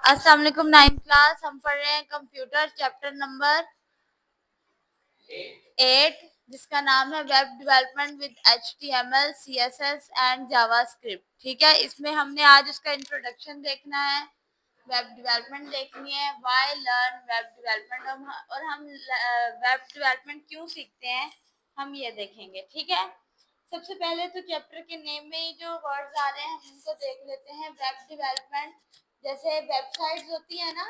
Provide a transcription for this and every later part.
अस्सलाम वालेकुम। 9th class हम पढ़ रहे हैं कंप्यूटर चैप्टर नंबर 8 जिसका नाम है web development with HTML CSS and JavaScript. ठीक है, इसमें हमने आज उसका इंट्रोडक्शन देखना है, वेब डेवलपमेंट देखनी है, व्हाई लर्न वेब डेवलपमेंट, और हम वेब डेवलपमेंट क्यों सीखते हैं हम ये देखेंगे। ठीक है, सबसे पहले तो चैप्टर के नेम में ही जो वर्ड्स आ रहे हैं हम उनको देख लेते हैं। वेब डेवलपमेंट, जैसे वेबसाइट्स होती है ना,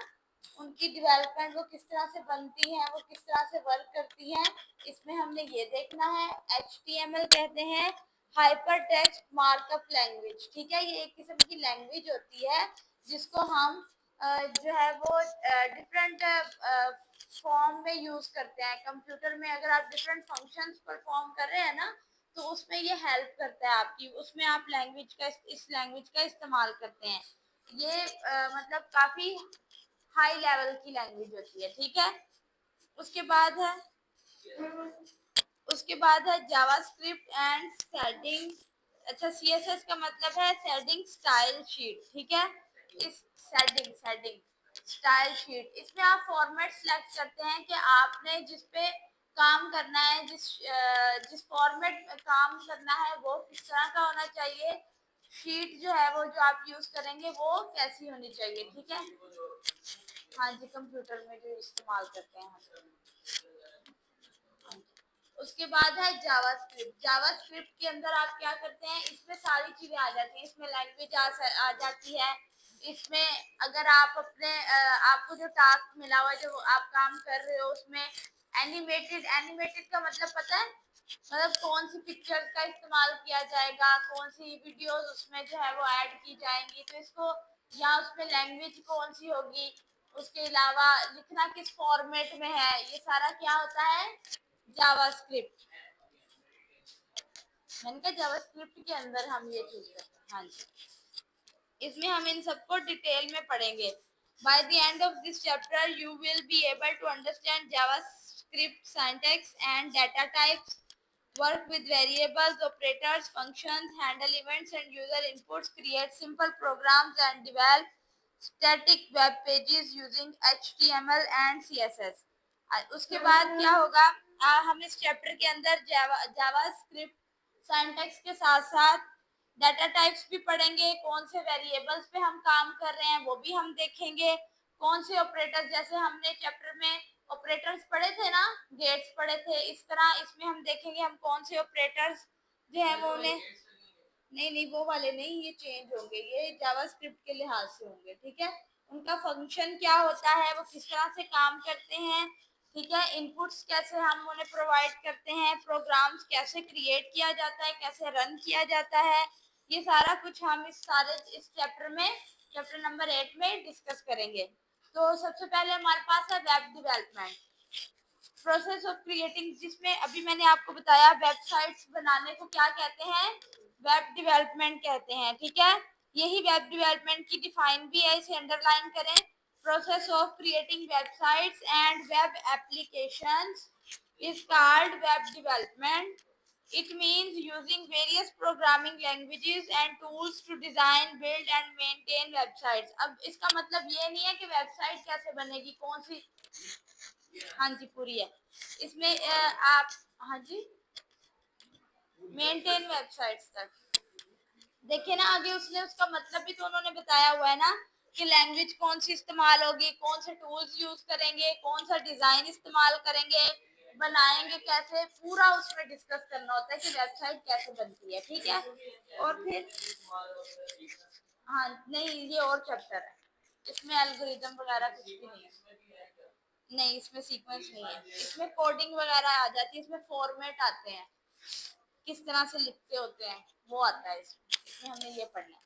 उनकी डेवलपमेंट वो किस तरह से बनती है, वो किस तरह से वर्क करती है, इसमें हमने ये देखना है। HTML कहते हैं हाइपर टेक्स्ट मार्कअप लैंग्वेज। ठीक है, ये एक किस्म की लैंग्वेज होती है जिसको हम जो है वो डिफरेंट फॉर्म में यूज करते हैं। कंप्यूटर में अगर आप डिफरेंट फंक्शंस परफॉर्म कर रहे हैं ना, तो उसमें ये हेल्प करता है आपकी, उसमें आप लैंग्वेज का इस लैंग्वेज का इस्तेमाल करते हैं। ये मतलब काफी हाई लेवल की लैंग्वेज होती है। ठीक है, उसके बाद है जावास्क्रिप्ट एंड सेटिंग। अच्छा, सीएसएस का मतलब है सेटिंग स्टाइल शीट। ठीक है, इस सेटिंग स्टाइल शीट, इसमें आप फॉर्मेट सेलेक्ट करते हैं कि आपने जिस पे काम करना है, जिस फॉर्मेट में काम करना है वो किस तरह का होना चाहिए, शीट जो है वो जो आप यूज करेंगे वो कैसी होनी चाहिए। ठीक है, हाँ जी, कंप्यूटर में जो इस्तेमाल करते हैं हम। उसके बाद है जावास्क्रिप्ट। जावास्क्रिप्ट के अंदर आप क्या करते हैं, इसमें सारी चीजें आ जाती हैं, इसमें लैंग्वेज आ जाती है। इसमें अगर आप अपने आपको जो टास्क मिला हुआ है, जो आप काम कर रहे हो, उसमें एनिमेटेड का मतलब पता है, मतलब कौन सी पिक्चर्स का इस्तेमाल किया जाएगा, कौन सी वीडियोस उसमें जो है वो ऐड की जाएंगी, तो इसको या उसमें लैंग्वेज कौन सी होगी, उसके अलावा लिखना किस फॉर्मेट में है, ये सारा क्या होता है, जावास्क्रिप्ट। मैंने कहा जावास्क्रिप्ट के अंदर हम ये चीज करते हैं। हाँ जी, इसमें हम इन सबको डिटेल में पढ़ेंगे। By the end of this chapter, you will be able to understand JavaScript syntax and data types, work with variables, operators, functions, handle events and user inputs, create simple programs and develop static web pages using HTML and CSS। उसके बाद क्या होगा, हम इस chapter के अंदर JavaScript syntax के साथ साथ डाटा टाइप्स भी पढ़ेंगे, कौन से वेरिएबल्स पे हम काम कर रहे हैं वो भी हम देखेंगे, कौन से ऑपरेटर, जैसे हमने चैप्टर में ऑपरेटर्स पढ़े थे ना, गेट्स पढ़े थे, इस तरह इसमें हम देखेंगे हम कौन से ऑपरेटर्स जो है वो उन्हें, नहीं वो वाले नहीं, ये चेंज होंगे, ये जावास्क्रिप्ट के लिहाज से होंगे। ठीक है, उनका फंक्शन क्या होता है, वो किस तरह से काम करते हैं। ठीक है, इनपुट्स कैसे हम उन्हें प्रोवाइड करते हैं, प्रोग्राम्स कैसे क्रिएट किया जाता है, कैसे रन किया जाता है, ये सारा कुछ हम इस चैप्टर में, चैप्टर नंबर 8 में डिस्कस करेंगे। तो सबसे पहले हमारे पास है web development, process of creating, जिसमें अभी मैंने आपको बताया वेबसाइट्स बनाने को क्या कहते हैं, वेब डेवलपमेंट कहते हैं। ठीक है, यही वेब डेवलपमेंट की डिफाइन भी है, इसे अंडरलाइन करें। Process of creating websites and web applications is called web development. It means using various programming languages and tools to design, build and maintain websites। अब इसका मतलब ये नहीं है कि वेबसाइट कैसे बनेगी, कौन सी, हाँ जी पूरी है इसमें आप, हाँ जी, मेंटेन वेबसाइट्स तक देखिए ना, आगे उसने उसका मतलब भी तो उन्होंने बताया हुआ है ना, कि लैंग्वेज कौन सी इस्तेमाल होगी, कौन से टूल्स यूज करेंगे, कौन सा डिजाइन इस्तेमाल करेंगे, बनाएंगे कैसे, पूरा उसमें डिस्कस करना होता है कि वेबसाइट कैसे बनती है। ठीक है, और फिर हाँ नहीं, ये और चैप्टर है, इसमें एल्गोरिदम वगैरह कुछ भी नहीं है, नहीं इसमें सीक्वेंस नहीं है, इसमें कोडिंग वगैरह आ जाती है, इसमें फॉर्मेट आते हैं, किस तरह से लिखते होते हैं वो आता है, इसमें हमने ये पढ़ना है।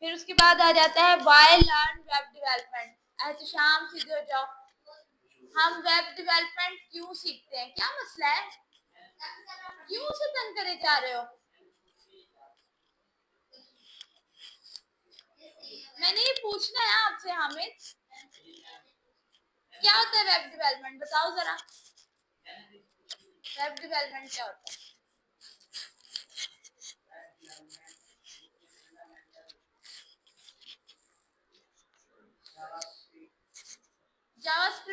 फिर उसके बाद आ जाता है why learn web development. Ehtesham सीधे हो जाओ, हम वेब डेवलपमेंट क्यों सीखते हैं, क्या मसला है, क्यों उसे तंग करे जा रहे हो, मैंने ये पूछना है आपसे हामिद, क्या होता है वेब डेवलपमेंट, बताओ जरा, वेब डेवलपमेंट क्या होता है।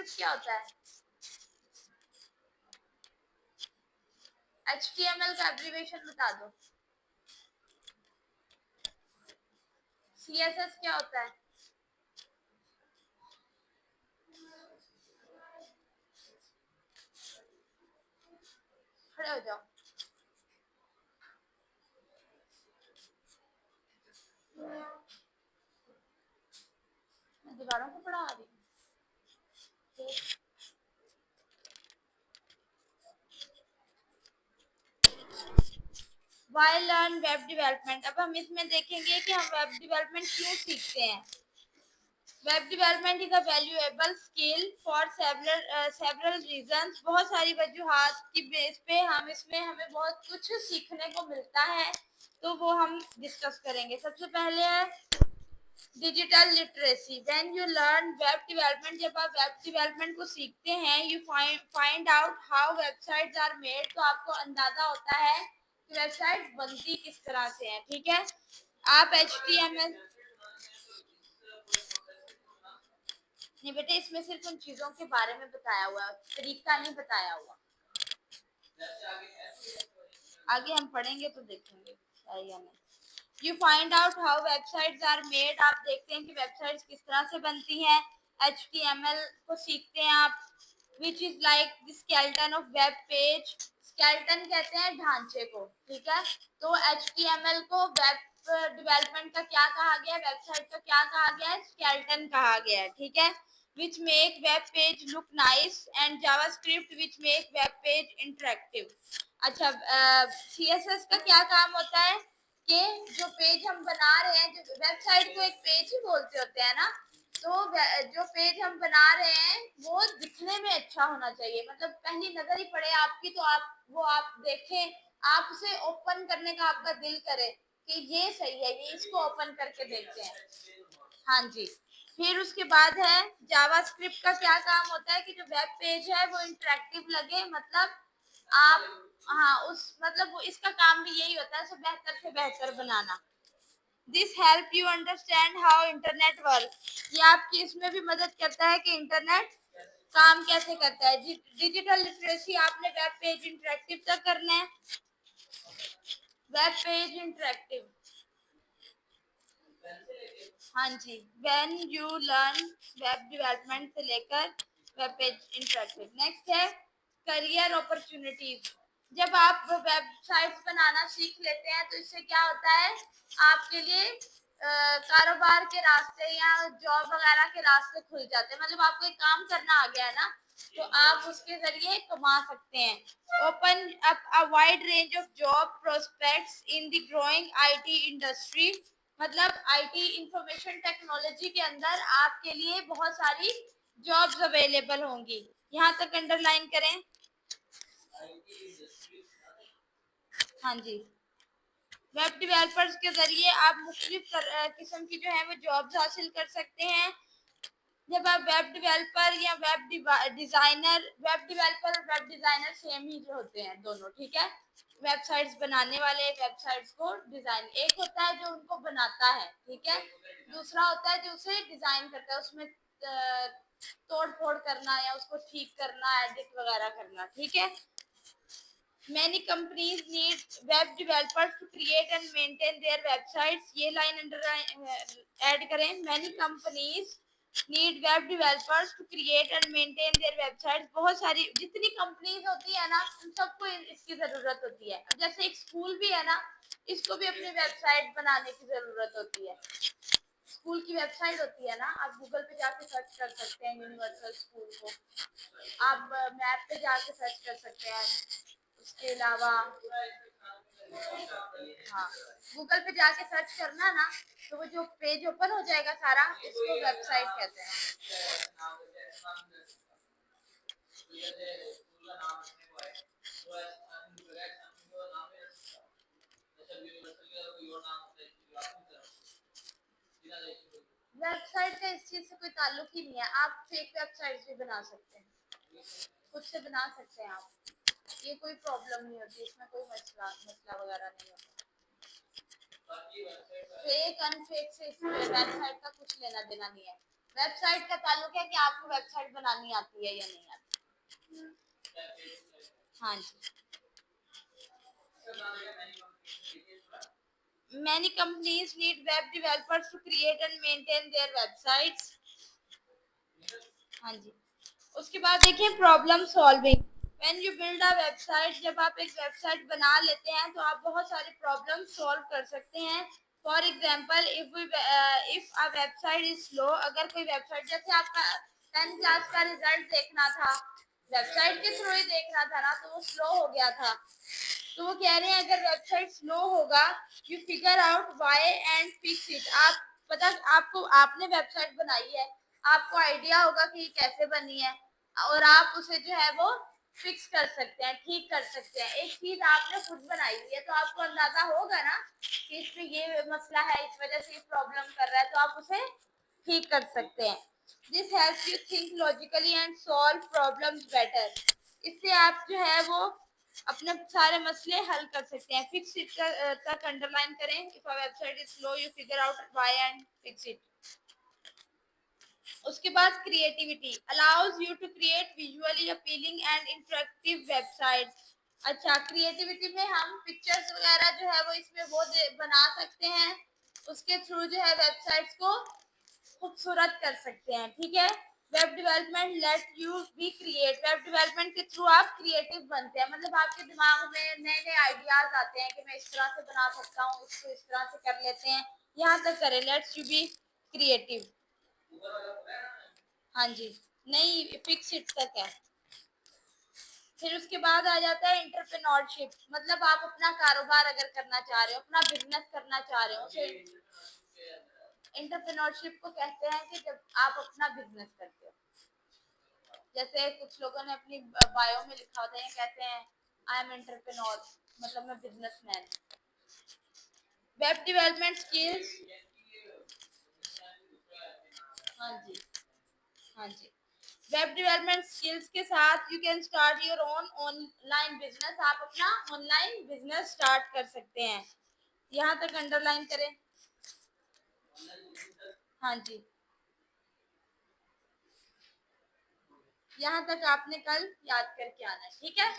जावास्क्रिप्ट क्या होता है? HTML का एब्रिविएशन बता दो। CSS क्या होता है? खड़े हो जाओ। मैं दीवारों को पढ़ा रही हूँ। Why learn web development? अब हम इसमें देखेंगे कि हम वेब डेवलपमेंट क्यों सीखते हैं। Web development is a valuable skill for several reasons. बहुत सारी वजूहात की बेस पे हमें बहुत कुछ सीखने को मिलता है, तो वो हम डिस्कस करेंगे। सबसे पहले है digital literacy. When you learn web development, जब आप वेब डेवलपमेंट को सीखते हैं, you find out how websites are made, तो आपको अंदाजा होता है कि वेबसाइट बनती किस तरह से है। ठीक है, आप HTML नहीं बेटे, इसमें सिर्फ उन चीजों के बारे में बताया हुआ है, तरीका नहीं बताया हुआ। आगे हम पढ़ेंगे तो देखेंगे सही है। You find out how websites are made, आप देखते हैं कि वेबसाइट्स किस तरह से बनती हैं। HTML को सीखते हैं आप, which is like the skeleton of web page. Skeleton कहते हैं ढांचे को, ठीक है। तो HTML को वेब डेवलपमेंट का क्या कहा गया है, वेबसाइट का क्या कहा गया है, स्केलेटन कहा गया है, ठीक है। which make web page look nice and JavaScript which make web page interactive। अच्छा, CSS का क्या काम होता है कि जो पेज हम बना रहे हैं, जो वेबसाइट को एक पेज ही बोलते होते हैं ना, तो जो पेज हम बना रहे हैं वो दिखने में अच्छा होना चाहिए। मतलब पहली नजर ही पड़े आपकी तो आप देखें, आप उसे ओपन करने का आपका दिल करे कि ये सही है, ये इसको ओपन करके देखते हैं। हाँ जी। फिर उसके बाद है जावास्क्रिप्ट का क्या काम होता है कि जो वेब पेज है वो इंटरेक्टिव लगे, मतलब आप, हाँ, उस मतलब वो इसका काम भी यही होता है, उसे बेहतर से बेहतर बनाना। This help you understand how internet work, ये आपकी इसमें भी मदद करता है कि इंटरनेट काम कैसे करता है। डिजिटल लिटरेसी, आपने वेब पेज इंटरेक्टिव तक करना है। वेब पेज इंटरेक्टिव, हाँ जी, when you learn web development से लेकर वेब पेज इंटरेक्टिव। नेक्स्ट है करियर अपॉर्चुनिटीज। जब आप वेबसाइट्स बनाना सीख लेते हैं तो इससे क्या होता है, आपके लिए कारोबार के रास्ते या जॉब वगैरह के रास्ते खुल जाते हैं। मतलब आपको एक काम करना आ गया है ना, तो आप उसके जरिए कमा सकते हैं। Open up a wide range of job prospects in the growing IT industry. मतलब IT इंफॉर्मेशन टेक्नोलॉजी के अंदर आपके लिए बहुत सारी जॉब्स अवेलेबल होंगी। यहाँ तक अंडरलाइन करें। हाँ जी, वेब डेवलपर्स के जरिए आप मुख्तलिफ किस्म की जो है वो जॉब्स हासिल कर सकते हैं। जब आप वेब डेवलपर या वेब डेवलपर और वेब डिजाइनर सेम ही जो होते हैं दोनों, ठीक है। वेबसाइट्स बनाने वाले, वेबसाइट्स को डिजाइन, एक होता है जो उनको बनाता है, ठीक है, दूसरा होता है जो उसे डिजाइन करता है, उसमें तोड़ फोड़ करना या उसको ठीक करना, एडिट वगैरह करना, ठीक है। Many companies need web developers to create and maintain their websites। ये लाइन अंडर ऐड करें। Many companies need web developers to create and maintain their websites। बहुत सारी जितनी कंपनीज होती है ना, उन सबको इसकी जरूरत होती है। अब जैसे एक स्कूल भी है ना, इसको भी अपनी वेबसाइट बनाने की जरूरत होती है। स्कूल की वेबसाइट होती है ना, आप गूगल पे जाके सर्च कर सकते हैं यूनिवर्सल स्कूल को, आप मैप पे जाके सर्च कर सकते हैं। उसके अलावा हाँ, गूगल पे जाके सर्च करना ना, तो वो जो पेज ओपन हो जाएगा सारा, इसको वेबसाइट कहते हैं। वेबसाइट का इस चीज से कोई ताल्लुक ही नहीं है, आप फेक वेबसाइट भी बना सकते हैं, खुद से बना सकते हैं आप, ये कोई प्रॉब्लम नहीं होती, इसमें कोई मसला वगैरह नहीं होता। फेक अनफेक से वेबसाइट का कुछ लेना देना नहीं है। वेबसाइट का ताल्लुक है कि आपको वेबसाइट बनानी आती है या नहीं आती। हाँ जी। Many companies need web developers to create and maintain their websites. हाँ जी। उसके बाद देखिए problem solving. When you build a website, जब आप एक वेबसाइट बना लेते हैं तो आप बहुत सारे प्रॉब्लम सॉल्व कर सकते हैं। For example if a website is slow, अगर कोई वेबसाइट, जैसे आपका 10th क्लास का रिजल्ट देखना था, वेबसाइट के थ्रू ही देखना था ना, तो वो स्लो हो गया था। तो वो कह रहे हैं अगर वेबसाइट स्लो होगा, you figure out why and fix it. आप पता, आपको, आपने वेबसाइट बनाई है, आपको आइडिया होगा कि ये कैसे बनी है और आप उसे जो है वो फिक्स कर सकते हैं, ठीक कर सकते हैं। एक चीज आपने खुद बनाई हुई है तो आपको अंदाजा होगा ना कि इसमें ये मसला है, इस वजह से ये प्रॉब्लम कर रहा है, तो आप उसे ठीक कर सकते हैं। This helps you think logically and solve problems better. इससे आप जो है वो अपने सारे मसले हल कर सकते हैं। फिक्स इट तक अंडरलाइन करें। If a website is slow, you figure out why and fix it. उसके बाद creativity allows you to create visually appealing and interactive websites. अच्छा, क्रिएटिविटी में हम पिक्चर्स वगैरह जो है वो इसमें वो बना सकते हैं, उसके थ्रू जो है वेबसाइट्स को खूबसूरत कर सकते हैं। ठीक है। Web development let you be create. Web development के थ्रू आप क्रिएटिव बनते हैं, मतलब आपके दिमाग में नए नए आइडियाज आते हैं कि मैं इस तरह से बना सकता हूँ, उसको इस तरह से कर लेते हैं। यहाँ तक करें, लेट्स यू बी क्रिएटिव। हाँ जी, नहीं फिक्स इट तक है। फिर उसके बाद आ जाता है एंटरप्रेन्योरशिप, मतलब आप अपना कारोबार अगर करना चाह रहे हो, अपना बिजनेस करना चाह रहे हो, एंटरप्रेन्योरशिप को कहते हैं कि जब आप अपना बिजनेस करते हो। जैसे कुछ लोगों ने अपनी बायो में लिखा होता है, कहते हैं आई एम एंटरप्रेन्योर, मतलब मैं बिजनेसमैन। Web development skills. हाँ जी, हाँ जी। वेब डेवलपमेंट स्किल्स के साथ you can start your own online business. आप अपना ऑनलाइन बिजनेस स्टार्ट कर सकते हैं। यहाँ तक अंडरलाइन करें। हाँ जी, यहाँ तक आपने कल याद करके आना है। ठीक है।